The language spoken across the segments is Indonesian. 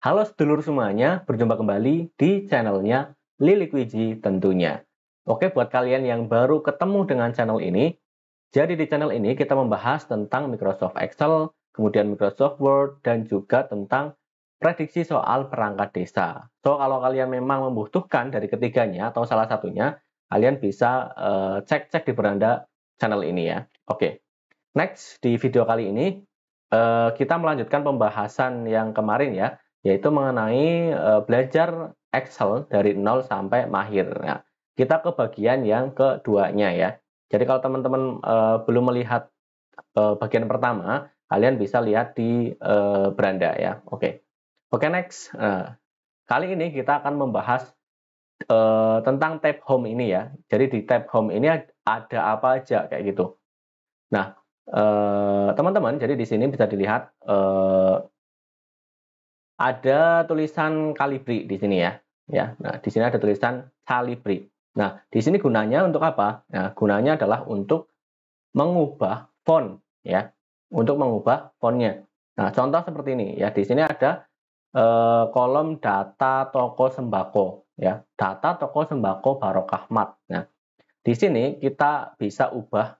Halo sedulur semuanya, berjumpa kembali di channelnya Lilik Wiji tentunya. Oke, buat kalian yang baru ketemu dengan channel ini, jadi di channel ini kita membahas tentang Microsoft Excel, kemudian Microsoft Word, dan juga tentang prediksi soal perangkat desa. So, kalau kalian memang membutuhkan dari ketiganya atau salah satunya, kalian bisa cek-cek di beranda channel ini ya. Oke, next di video kali ini kita melanjutkan pembahasan yang kemarin ya, yaitu mengenai belajar Excel dari 0 sampai mahir. Nah, kita ke bagian yang keduanya ya. Jadi kalau teman-teman belum melihat bagian pertama, kalian bisa lihat di beranda ya. Oke, oke next. Kali ini kita akan membahas tentang tab home ini ya. Jadi di tab home ini ada apa aja kayak gitu. Nah, teman-teman, jadi di sini bisa dilihat ada tulisan Calibri di sini ya. Ya, nah di sini ada tulisan Calibri. Nah, di sini gunanya untuk apa? Nah, gunanya adalah untuk mengubah font ya, untuk mengubah fontnya. Nah, contoh seperti ini ya. Di sini ada kolom data toko sembako ya, data toko sembako Barokahmat. Nah, di sini kita bisa ubah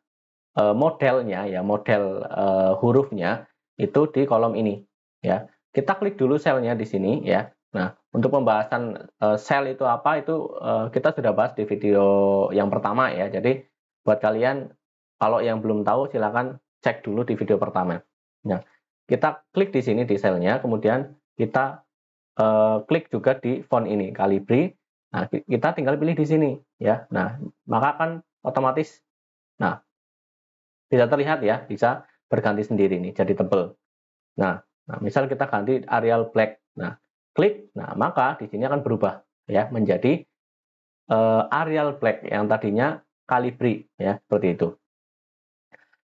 modelnya ya, model hurufnya itu di kolom ini ya. Kita klik dulu selnya di sini ya. Nah, untuk pembahasan sel itu apa itu kita sudah bahas di video yang pertama ya. Jadi buat kalian kalau yang belum tahu silakan cek dulu di video pertama. Nah, kita klik di sini di selnya, kemudian kita klik juga di font ini Calibri. Nah, kita tinggal pilih di sini ya. Nah, maka akan otomatis nah bisa terlihat ya, bisa berganti sendiri nih, jadi tebel. Nah, misal kita ganti Arial Black. Nah, klik, nah maka di sini akan berubah ya menjadi Arial Black yang tadinya Calibri ya, seperti itu.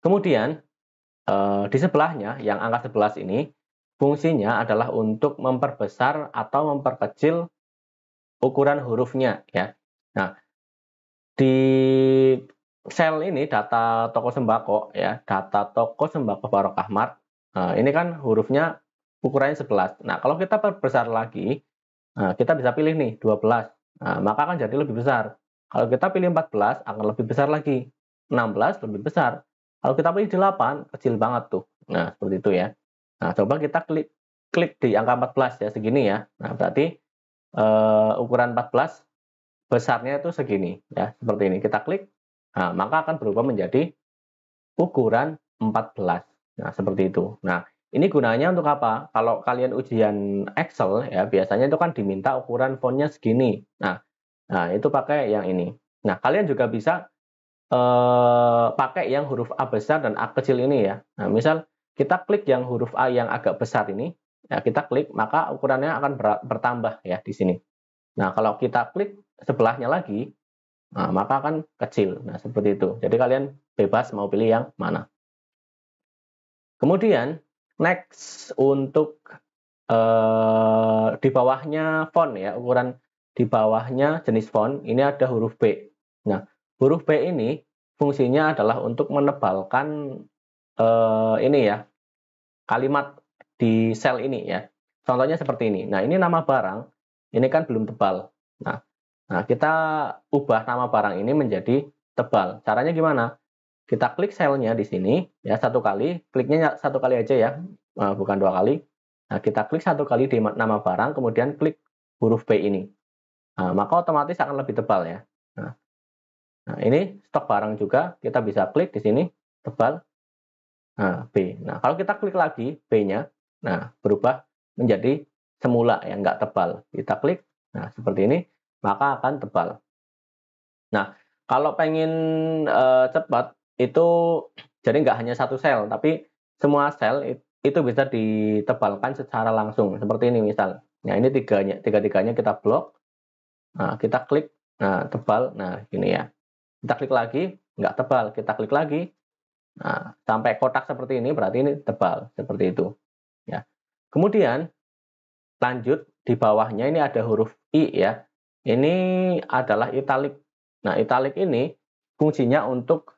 Kemudian di sebelahnya yang angka 11 ini fungsinya adalah untuk memperbesar atau memperkecil ukuran hurufnya ya. Nah, di sel ini data toko sembako ya, data toko sembako Barokahmat. Nah, ini kan hurufnya ukurannya 11. Nah, kalau kita perbesar lagi, nah, kita bisa pilih nih 12. Nah, maka akan jadi lebih besar. Kalau kita pilih 14 akan lebih besar lagi. 16 lebih besar. Kalau kita pilih 8 kecil banget tuh. Nah, seperti itu ya. Nah, coba kita klik di angka 14 ya, segini ya. Nah, berarti ukuran 14 besarnya itu segini ya, seperti ini. Kita klik, nah, maka akan berubah menjadi ukuran 14. Nah, seperti itu. Nah, ini gunanya untuk apa? Kalau kalian ujian Excel ya, biasanya itu kan diminta ukuran fontnya segini. Nah, itu pakai yang ini. Nah, kalian juga bisa pakai yang huruf A besar dan A kecil ini ya. Nah, misal kita klik yang huruf A yang agak besar ini, ya kita klik, maka ukurannya akan bertambah ya di sini. Nah, kalau kita klik sebelahnya lagi, nah, maka akan kecil. Nah, seperti itu. Jadi kalian bebas mau pilih yang mana. Kemudian, next untuk di bawahnya font ya, ukuran di bawahnya jenis font, ini ada huruf B. Nah, huruf B ini fungsinya adalah untuk menebalkan ini ya, kalimat di sel ini ya. Contohnya seperti ini. Nah, ini nama barang, ini kan belum tebal. Nah, kita ubah nama barang ini menjadi tebal. Caranya gimana? Kita klik selnya di sini ya, satu kali, kliknya satu kali aja ya, bukan dua kali. Nah, kita klik satu kali di nama barang, kemudian klik huruf B ini. Nah, maka otomatis akan lebih tebal ya. Nah, ini stok barang juga, kita bisa klik di sini, tebal. Nah, B. Nah, kalau kita klik lagi B-nya, nah berubah menjadi semula yang nggak tebal. Kita klik, nah seperti ini, maka akan tebal. Nah, kalau pengen cepat itu jadi nggak hanya satu sel, tapi semua sel itu bisa ditebalkan secara langsung. Seperti ini misal. Nah, ini tiga-tiganya kita blok. Nah, kita klik, nah tebal. Nah, gini ya. Kita klik lagi, nggak tebal. Kita klik lagi. Nah, sampai kotak seperti ini berarti ini tebal. Seperti itu. Ya. Kemudian lanjut di bawahnya ini ada huruf I ya. Ini adalah italic. Nah, italic ini fungsinya untuk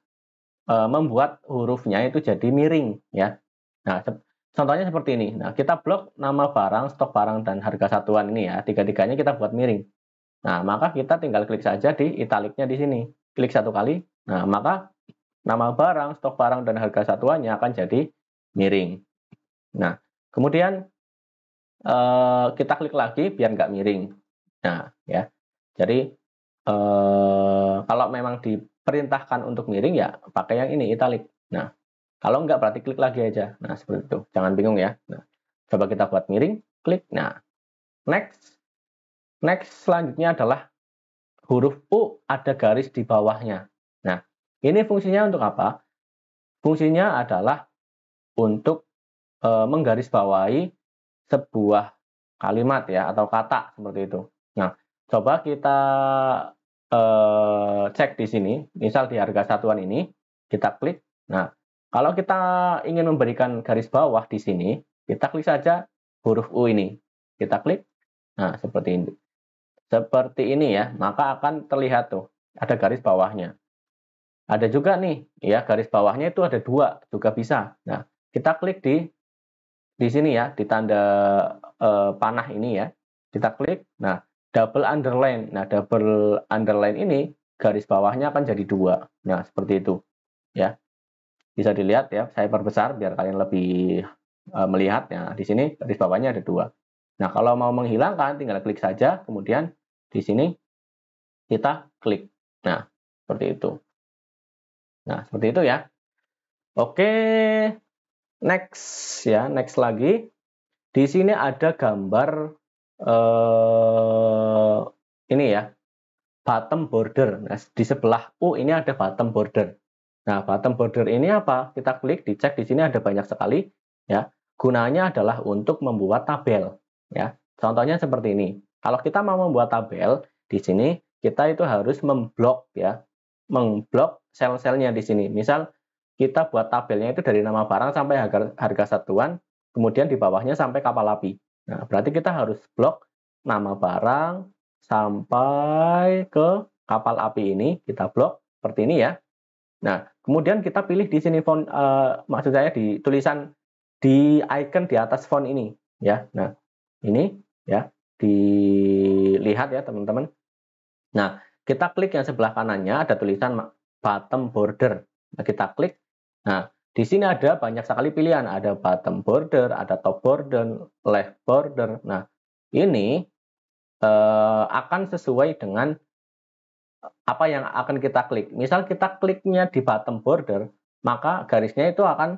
membuat hurufnya itu jadi miring ya. Nah, contohnya seperti ini. Nah, kita blok nama barang, stok barang, dan harga satuan ini ya. Tiga-tiganya kita buat miring. Nah, maka kita tinggal klik saja di italiknya di sini. Klik satu kali. Nah, maka nama barang, stok barang, dan harga satuannya akan jadi miring. Nah, kemudian kita klik lagi biar nggak miring. Nah, ya. Jadi, kalau memang diperintahkan untuk miring, ya pakai yang ini, italik. Nah, kalau nggak berarti klik lagi aja. Nah, seperti itu. Jangan bingung ya. Nah, coba kita buat miring, klik. Nah, next. Next selanjutnya adalah huruf U ada garis di bawahnya. Nah, ini fungsinya untuk apa? Fungsinya adalah untuk menggarisbawahi sebuah kalimat ya atau kata seperti itu. Nah, coba kita cek di sini, misal di harga satuan ini, kita klik. Nah, kalau kita ingin memberikan garis bawah di sini, kita klik saja huruf U ini. Kita klik. Nah, seperti ini. Seperti ini ya, maka akan terlihat tuh, ada garis bawahnya. Ada juga nih, ya garis bawahnya itu ada 2, juga bisa. Nah, kita klik di sini ya, di tanda panah ini ya. Kita klik, nah double underline. Nah, double underline ini garis bawahnya akan jadi 2. Nah, seperti itu. Ya. Bisa dilihat ya, saya perbesar biar kalian lebih melihat. Nah, di sini garis bawahnya ada 2. Nah, kalau mau menghilangkan tinggal klik saja, kemudian di sini kita klik. Nah, seperti itu. Nah, seperti itu ya. Oke, next ya, next lagi. Di sini ada gambar ini ya, bottom border. Nah, di sebelah U ini ada bottom border. Nah, bottom border ini apa? Kita klik, dicek di sini ada banyak sekali ya. Gunanya adalah untuk membuat tabel ya. Contohnya seperti ini. Kalau kita mau membuat tabel di sini kita itu harus memblok ya. Memblok sel-selnya di sini. Misal kita buat tabelnya itu dari nama barang sampai harga satuan, kemudian di bawahnya sampai kapal api. Nah, berarti kita harus blok nama barang sampai ke kapal api ini, kita blok seperti ini ya. Nah, kemudian kita pilih di sini font, maksud saya di tulisan di icon di atas font ini ya. Nah, ini ya, dilihat ya teman-teman. Nah, kita klik yang sebelah kanannya ada tulisan bottom border. Nah, kita klik. Nah, di sini ada banyak sekali pilihan. Ada bottom border, ada top border, left border. Nah, ini akan sesuai dengan apa yang akan kita klik. Misal kita kliknya di bottom border, maka garisnya itu akan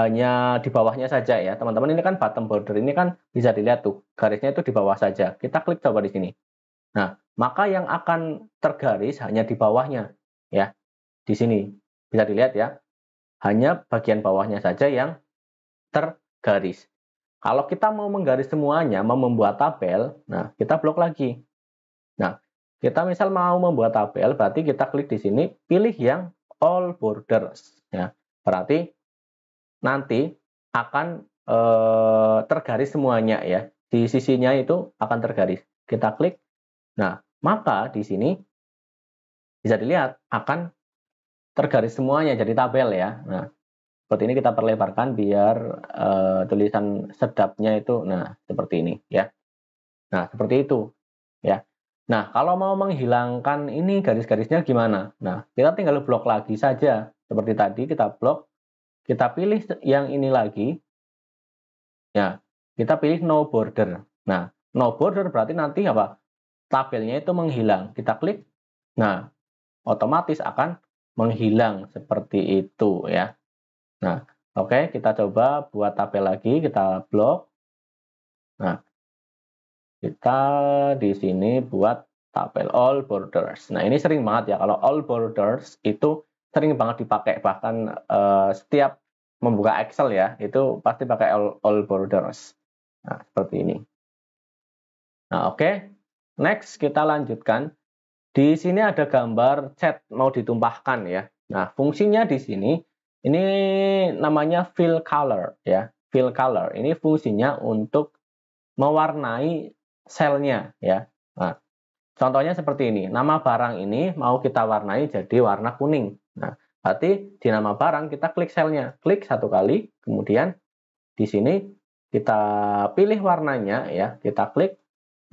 hanya di bawahnya saja ya. Teman-teman, ini kan bottom border, ini kan bisa dilihat tuh, garisnya itu di bawah saja. Kita klik coba di sini. Nah, maka yang akan tergaris hanya di bawahnya ya. Di sini bisa dilihat ya. Hanya bagian bawahnya saja yang tergaris. Kalau kita mau menggaris semuanya, mau membuat tabel, nah kita blok lagi. Nah, kita misal mau membuat tabel, berarti kita klik di sini, pilih yang all borders. Ya, berarti nanti akan tergaris semuanya ya. Di sisinya itu akan tergaris. Kita klik. Nah, maka di sini bisa dilihat akan tergaris semuanya jadi tabel ya. Nah, seperti ini kita perlebarkan biar tulisan sedapnya itu, nah seperti ini ya. Nah, seperti itu ya. Nah, kalau mau menghilangkan ini garis-garisnya gimana? Nah, kita tinggal blok lagi saja. Seperti tadi kita blok, kita pilih yang ini lagi. Ya, kita pilih no border. Nah, no border berarti nanti apa? Tabelnya itu menghilang. Kita klik. Nah, otomatis akan menghilang seperti itu ya. Nah, oke, kita coba buat tabel lagi, kita blok. Nah, kita di sini buat tabel all borders. Nah, ini sering banget ya, kalau all borders itu sering banget dipakai, bahkan setiap membuka Excel ya, itu pasti pakai all borders. Nah, seperti ini. Nah, oke. Next, kita lanjutkan. Di sini ada gambar cat mau ditumpahkan ya. Nah, fungsinya di sini, ini namanya fill color ya. Fill color, ini fungsinya untuk mewarnai selnya ya. Nah, contohnya seperti ini. Nama barang ini mau kita warnai jadi warna kuning. Nah, Berarti di nama barang kita klik selnya, klik satu kali, kemudian di sini kita pilih warnanya ya, kita klik.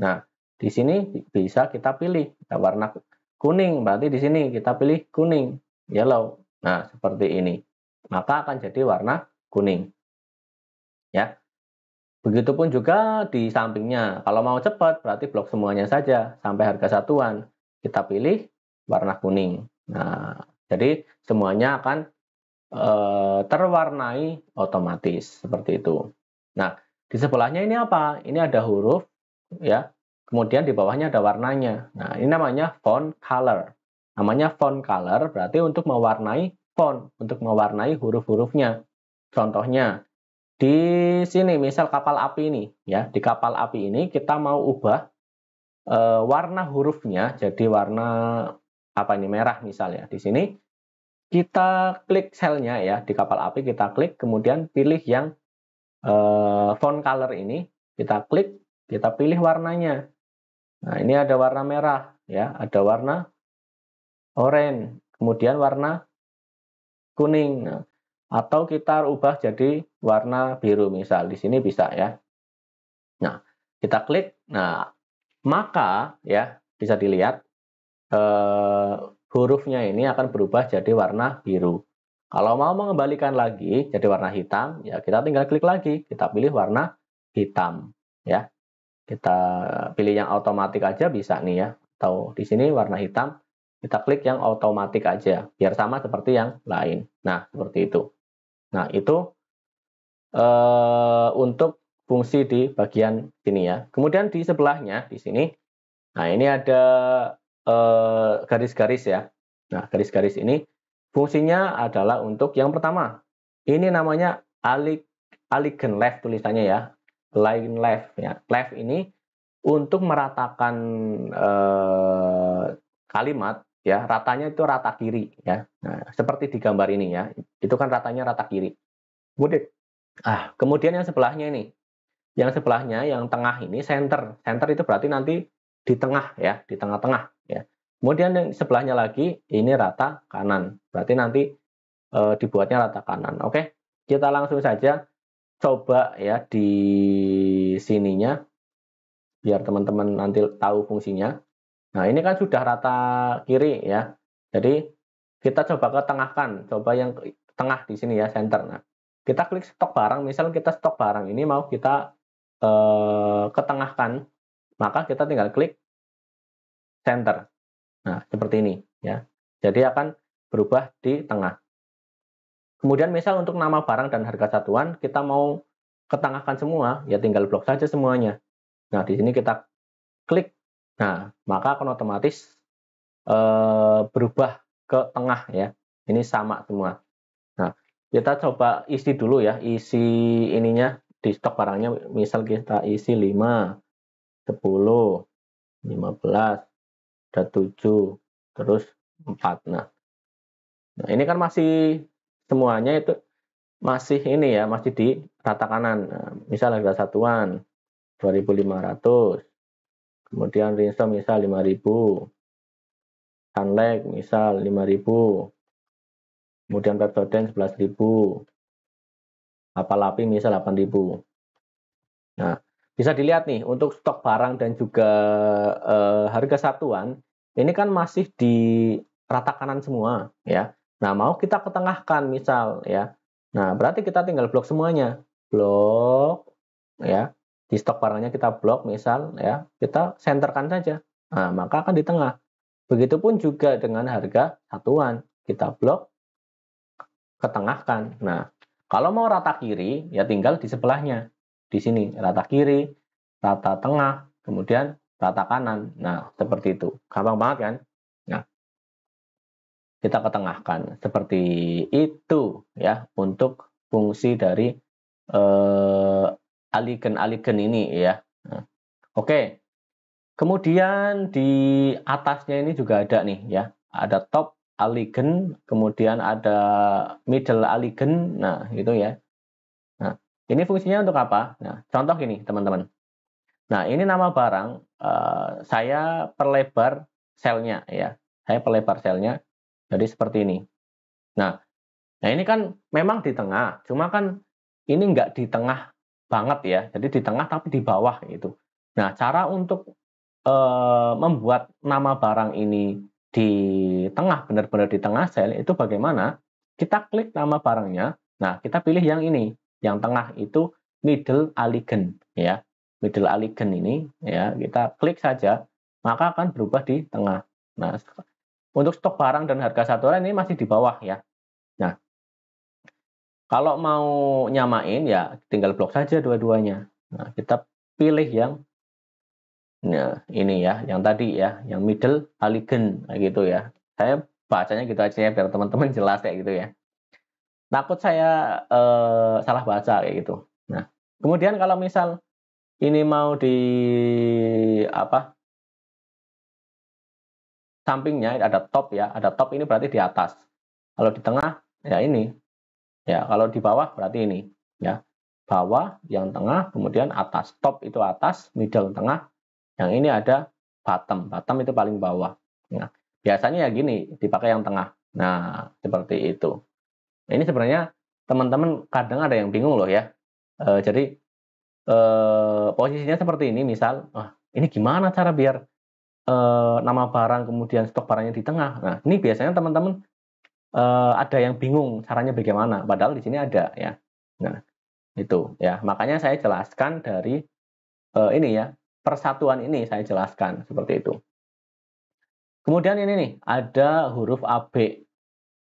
Nah, di sini bisa kita pilih warna kuning, berarti di sini kita pilih kuning, yellow. Nah, seperti ini. Maka akan jadi warna kuning. Ya. Begitupun juga di sampingnya. Kalau mau cepat berarti blok semuanya saja sampai harga satuan. Kita pilih warna kuning. Nah, jadi semuanya akan terwarnai otomatis seperti itu. Nah, di sebelahnya ini apa? Ini ada huruf ya. Kemudian di bawahnya ada warnanya. Nah, ini namanya font color. Namanya font color berarti untuk mewarnai font, untuk mewarnai huruf-hurufnya. Contohnya di sini misal kapal api ini ya, di kapal api ini kita mau ubah warna hurufnya jadi warna apa ini merah misalnya. Di sini kita klik selnya ya di kapal api, kita klik kemudian pilih yang font color ini, kita klik, kita pilih warnanya. Nah, ini ada warna merah ya, ada warna oranye, kemudian warna kuning. Nah, atau kita ubah jadi warna biru misal di sini bisa ya. Nah, kita klik. Nah, maka ya bisa dilihat hurufnya ini akan berubah jadi warna biru. Kalau mau mengembalikan lagi jadi warna hitam, ya kita tinggal klik lagi, kita pilih warna hitam, ya. Kita pilih yang otomatis aja bisa nih ya, atau di sini warna hitam, kita klik yang otomatis aja, biar sama seperti yang lain. Nah, seperti itu. Nah, itu untuk fungsi di bagian sini ya. Kemudian di sebelahnya, di sini, nah ini ada garis-garis ya. Nah, garis-garis ini fungsinya adalah untuk yang pertama. Ini namanya aligned left tulisannya ya. Line left ya. Left ini untuk meratakan kalimat ya, ratanya itu rata kiri ya. Nah, seperti di gambar ini ya. Itu kan ratanya rata kiri. Kemudian yang sebelahnya ini. Yang sebelahnya, yang tengah ini center. Center itu berarti nanti di tengah ya, di tengah-tengah ya. Kemudian yang sebelahnya lagi ini rata kanan. Berarti nanti dibuatnya rata kanan. Oke, kita langsung saja coba ya di sininya biar teman-teman nanti tahu fungsinya. Nah, ini kan sudah rata kiri ya. Jadi kita coba ketengahkan, coba yang tengah di sini ya, center. Nah, kita klik stok barang, misal kita stok barang ini mau kita ketengahkan, maka kita tinggal klik center. Nah, seperti ini ya. Jadi akan berubah di tengah. Kemudian misal untuk nama barang dan harga satuan, kita mau ketengahkan semua, ya tinggal blok saja semuanya. Nah, di sini kita klik. Nah, maka akan otomatis berubah ke tengah ya. Ini sama semua. Nah, kita coba isi dulu ya, isi ininya di stok barangnya, misal kita isi 5, 10, 15, ada 7, terus 4. Nah, ini kan masih semuanya itu masih ini ya, masih di rata kanan. Nah, misal harga satuan 2.500, kemudian rinso misal 5.000, Sunlight misal 5.000, kemudian Pepsodent 11.000, Apalapi misal 8.000. Nah, bisa dilihat nih untuk stok barang dan juga harga satuan ini kan masih di rata kanan semua ya. Nah, mau kita ketengahkan misal ya. Nah, berarti kita tinggal blok semuanya. Blok ya. Di stok barangnya kita blok misal ya, kita senterkan saja. Nah, maka akan di tengah. Begitupun juga dengan harga satuan. Kita blok, ketengahkan. Nah, kalau mau rata kiri ya tinggal di sebelahnya. Di sini rata kiri, rata tengah, kemudian rata kanan. Nah, seperti itu. Gampang banget kan? Nah, kita ketengahkan. Seperti itu ya untuk fungsi dari aligen ini ya. Nah, oke. Kemudian di atasnya ini juga ada nih ya. Ada top aligen, kemudian ada middle aligen. Nah, itu ya. Nah, ini fungsinya untuk apa? Nah, contoh gini, teman-teman. Nah, ini nama barang, saya perlebar selnya ya. Saya perlebar selnya jadi seperti ini. Nah ini kan memang di tengah, cuma kan ini nggak di tengah banget ya, jadi di tengah tapi di bawah gitu. Nah cara untuk membuat nama barang ini di tengah, benar-benar di tengah sel itu bagaimana? Kita klik nama barangnya, nah kita pilih yang ini, yang tengah itu middle allegiance ya. Middle allegiance ini ya, kita klik saja, maka akan berubah di tengah. Nah, untuk stok barang dan harga satuan ini masih di bawah ya. Nah, kalau mau nyamain ya tinggal blok saja dua-duanya. Nah, kita pilih yang nah, ini ya, yang tadi ya, yang middle allegiance gitu ya. Saya bacanya gitu aja ya biar teman-teman jelas kayak gitu ya. Takut saya salah baca kayak gitu. Nah, kemudian kalau misal ini mau di apa? Sampingnya ada top ya, ada top ini berarti di atas. Kalau di tengah ya ini. Ya, kalau di bawah berarti ini ya. Bawah, yang tengah, kemudian atas. Top itu atas, middle tengah, yang ini ada bottom. Bottom itu paling bawah. Nah, biasanya ya gini, dipakai yang tengah. Nah, seperti itu. Ini sebenarnya teman-teman kadang ada yang bingung loh ya. Jadi posisinya seperti ini, misal, ini gimana cara biar nama barang kemudian stok barangnya di tengah. Nah, ini biasanya teman-teman ada yang bingung caranya bagaimana. Padahal di sini ada ya. Nah, itu ya. Makanya saya jelaskan dari ini ya, persatuan ini saya jelaskan seperti itu. Kemudian ini nih, ada huruf AB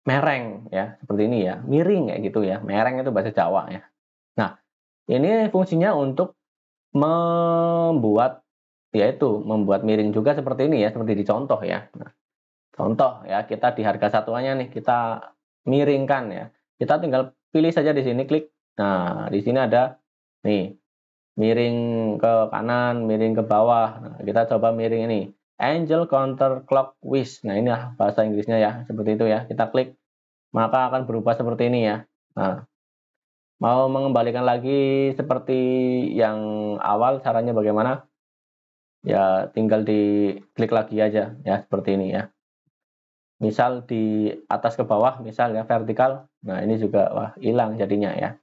mereng ya, seperti ini ya, miring kayak gitu ya. Mereng itu bahasa Jawa ya. Nah, ini fungsinya untuk membuat yaitu membuat miring juga seperti ini ya, seperti di contoh ya. Nah, contoh ya, kita di harga satuannya nih kita miringkan ya. Kita tinggal pilih saja di sini klik. Nah, di sini ada nih miring ke kanan, miring ke bawah. Nah, kita coba miring ini. Angel counterclockwise. Nah, ini bahasa Inggrisnya ya, seperti itu ya. Kita klik, maka akan berubah seperti ini ya. Nah, mau mengembalikan lagi seperti yang awal, caranya bagaimana? Ya, tinggal diklik lagi aja ya, seperti ini ya. Misal di atas ke bawah, misal ya vertikal. Nah, ini juga wah hilang jadinya ya.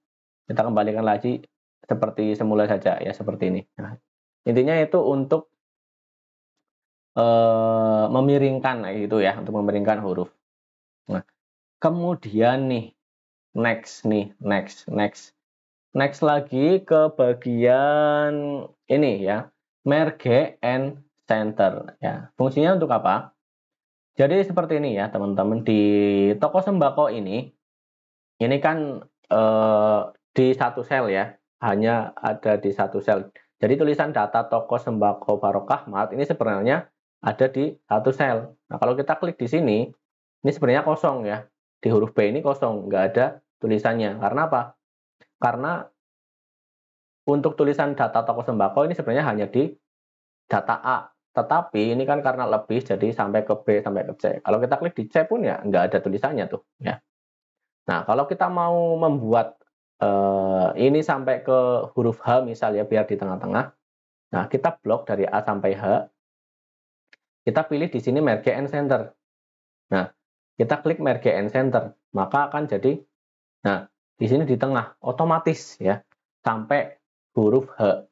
Kita kembalikan lagi seperti semula saja ya, seperti ini. Nah, intinya itu untuk memiringkan gitu ya, untuk memiringkan huruf. Nah, kemudian nih next lagi ke bagian ini ya, merge and center ya. Fungsinya untuk apa? Jadi seperti ini ya teman-teman, di toko sembako ini kan di satu sel ya, hanya ada di satu sel. Jadi tulisan data toko sembako Barokah Mart ini sebenarnya ada di satu sel. Nah kalau kita klik di sini, ini sebenarnya kosong ya. Di huruf B ini kosong, nggak ada tulisannya. Karena apa? Karena untuk tulisan data toko sembako ini sebenarnya hanya di data A. Tetapi ini kan karena lebih, jadi sampai ke B, sampai ke C. Kalau kita klik di C pun ya nggak ada tulisannya tuh. Ya. Nah, kalau kita mau membuat ini sampai ke huruf H misal ya, biar di tengah-tengah. Nah, kita blok dari A sampai H. Kita pilih di sini merge and center. Nah, kita klik merge and center, maka akan jadi, nah, di sini di tengah, otomatis ya, sampai huruf H.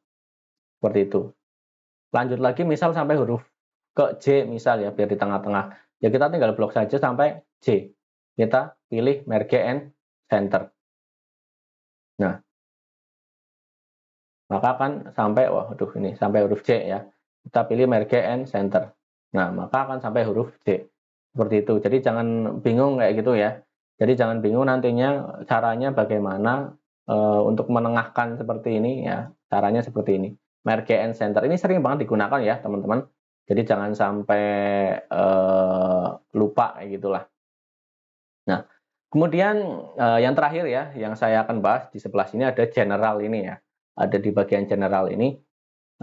Seperti itu. Lanjut lagi misal sampai huruf ke J misal ya, biar di tengah-tengah. Ya kita tinggal blok saja sampai J. Kita pilih merge and center. Nah, maka akan sampai, waduh ini sampai huruf C ya. Kita pilih merge and center. Nah, maka akan sampai huruf C. Seperti itu. Jadi jangan bingung kayak gitu ya. Jadi jangan bingung nantinya caranya bagaimana untuk menengahkan seperti ini ya. Caranya seperti ini. Merge and center. Ini sering banget digunakan ya, teman-teman. Jadi jangan sampai lupa kayak gitulah. Nah, kemudian yang terakhir ya, yang saya akan bahas di sebelah sini ada general ini ya. Ada di bagian general ini.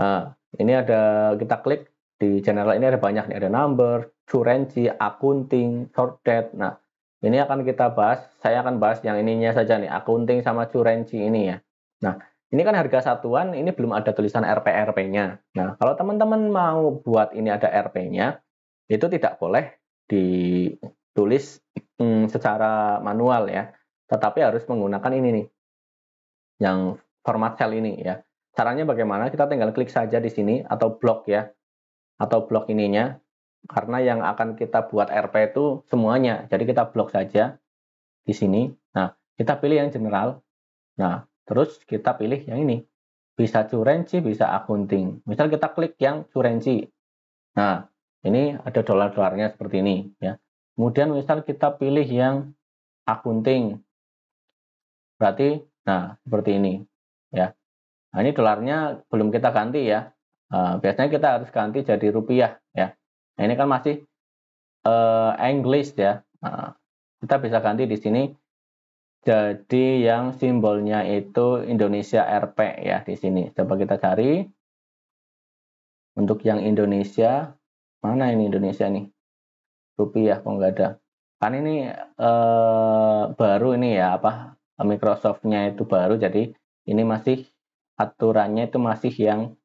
Nah, ini ada, kita klik di general ini ada banyak nih, ada number, currency, accounting, short date. Nah, ini akan kita bahas, saya akan bahas yang ininya saja nih, accounting sama currency ini ya. Nah, ini kan harga satuan, ini belum ada tulisan RP-RP-nya. Nah, kalau teman-teman mau buat ini ada RP-nya, itu tidak boleh ditulis secara manual ya, tetapi harus menggunakan ini nih, yang format cell ini ya. Caranya bagaimana? Kita tinggal klik saja di sini atau blok ya, atau blok ininya, karena yang akan kita buat RP itu semuanya. Jadi kita blok saja di sini. Nah, kita pilih yang general. Nah, terus kita pilih yang ini. Bisa currency, bisa accounting. Misal kita klik yang currency. Nah, ini ada dolar-dolarnya seperti ini ya. Kemudian misal kita pilih yang accounting. Berarti nah seperti ini ya. Nah, ini dolarnya belum kita ganti ya. Biasanya kita harus ganti jadi rupiah ya. Nah, ini kan masih English ya. Kita bisa ganti di sini jadi yang simbolnya itu Indonesia Rp ya di sini. Coba kita cari untuk yang Indonesia. Mana ini Indonesia nih? Rupiah kok nggak ada. Kan ini baru ini ya apa Microsoft-nya itu baru, jadi ini masih aturannya itu masih yang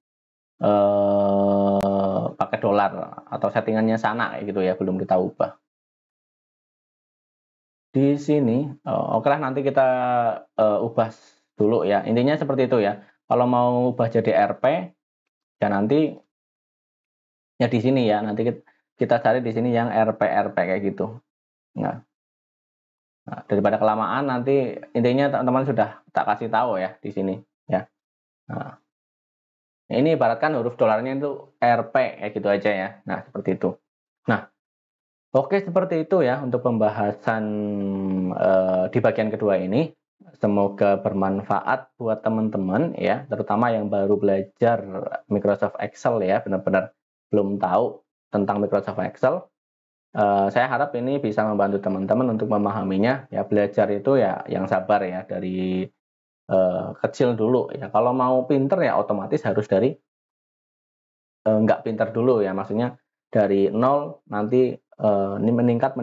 pakai dolar atau settingannya sana kayak gitu ya, belum kita ubah. Di sini, oke lah nanti kita ubah dulu ya. Intinya seperti itu ya. Kalau mau ubah jadi RP, ya nanti ya di sini ya. Nanti kita cari di sini yang RP kayak gitu. Nah, daripada kelamaan nanti intinya teman-teman sudah tak kasih tahu ya di sini ya. Nah, ini ibaratkan huruf dolarnya itu RP kayak gitu aja ya. Nah, seperti itu. Nah, oke seperti itu ya untuk pembahasan di bagian kedua ini. Semoga bermanfaat buat teman-teman ya, terutama yang baru belajar Microsoft Excel ya, benar-benar belum tahu tentang Microsoft Excel. Saya harap ini bisa membantu teman-teman untuk memahaminya ya. Belajar itu ya yang sabar ya, dari kecil dulu ya. Kalau mau pinter ya otomatis harus dari nggak pinter dulu ya, maksudnya dari nol nanti ini meningkat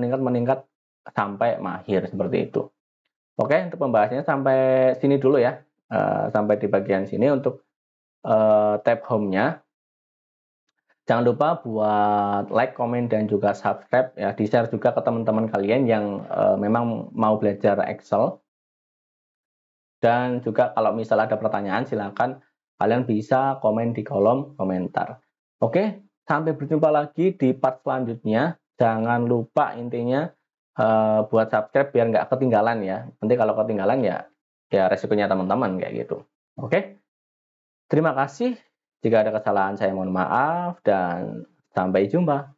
sampai mahir seperti itu. Oke, untuk pembahasannya sampai sini dulu ya. Sampai di bagian sini untuk tab home-nya. Jangan lupa buat like, komen, dan juga subscribe ya. Di-share juga ke teman-teman kalian yang memang mau belajar Excel. Dan juga kalau misal ada pertanyaan silakan kalian bisa komen di kolom komentar. Oke, sampai berjumpa lagi di part selanjutnya. Jangan lupa intinya buat subscribe biar nggak ketinggalan ya. Nanti kalau ketinggalan ya resikonya teman-teman kayak gitu. Oke, terima kasih. Jika ada kesalahan saya mohon maaf dan sampai jumpa.